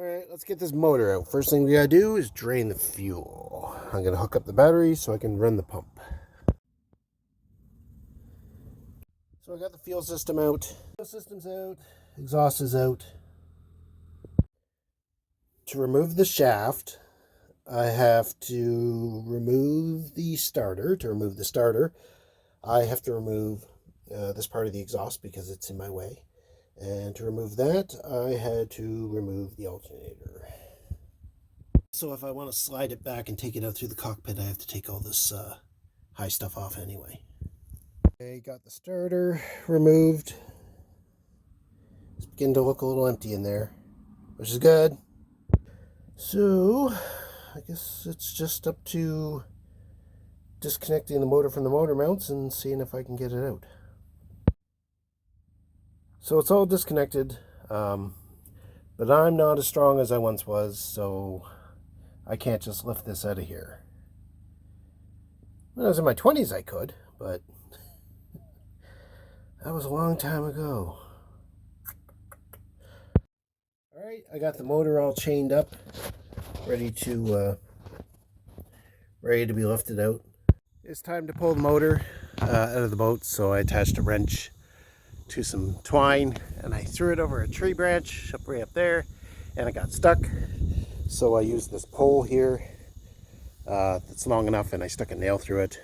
Alright, let's get this motor out. First thing we gotta do is drain the fuel. I'm gonna hook up the battery so I can run the pump. So I got the fuel system out. Fuel system's out. Exhaust is out. To remove the shaft, I have to remove the starter. To remove the starter, I have to remove this part of the exhaust because it's in my way. And to remove that, I had to remove the alternator. So if I want to slide it back and take it out through the cockpit, I have to take all this high stuff off anyway. Okay, got the starter removed. It's beginning to look a little empty in there, which is good. So I guess it's just up to disconnecting the motor from the motor mounts and seeing if I can get it out. So it's all disconnected, but I'm not as strong as I once was, so I can't just lift this out of here. When I was in my 20s I could, but that was a long time ago. Alright, I got the motor all chained up, ready to be lifted out. It's time to pull the motor out of the boat, so I attached a wrench to some twine and I threw it over a tree branch way up there, and it got stuck. So I used this pole here that's long enough, and I stuck a nail through it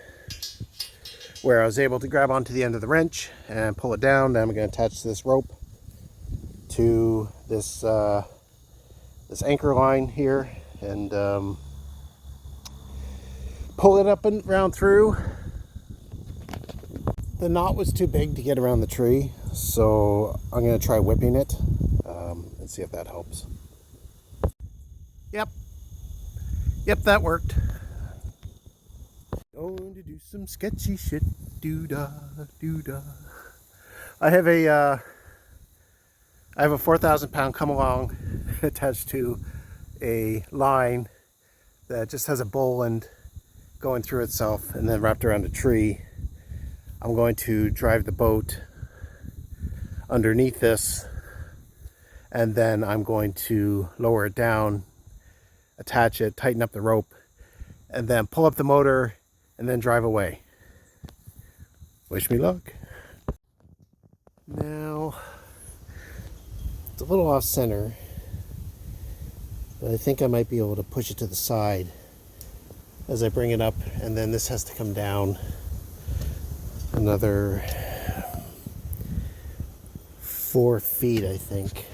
where I was able to grab onto the end of the wrench and pull it down. Then I'm going to attach this rope to this this anchor line here and pull it up and round through. The knot was too big to get around the tree, so I'm going to try whipping it and see if that helps. Yep, that worked. Going to do some sketchy shit, doo-dah, doo-dah. I have a 4,000 pound come along attached to a line that just has a bowl end going through itself and then wrapped around a tree. I'm going to drive the boat underneath this, and then I'm going to lower it down, attach it, tighten up the rope, and then pull up the motor and then drive away. Wish me luck. Now, it's a little off center, but I think I might be able to push it to the side as I bring it up, and then this has to come down another 4 feet, I think.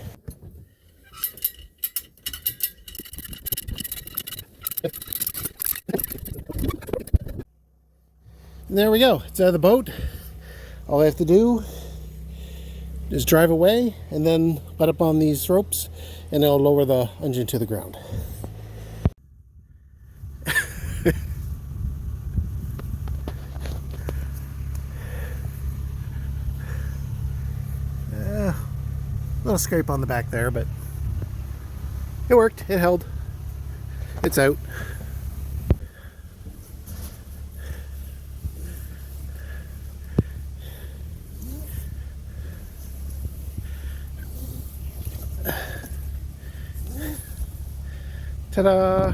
And there we go. It's out of the boat. All I have to do is drive away and then let up on these ropes, and it'll lower the engine to the ground. A little scrape on the back there, but it worked. It held. It's out. Ta-da!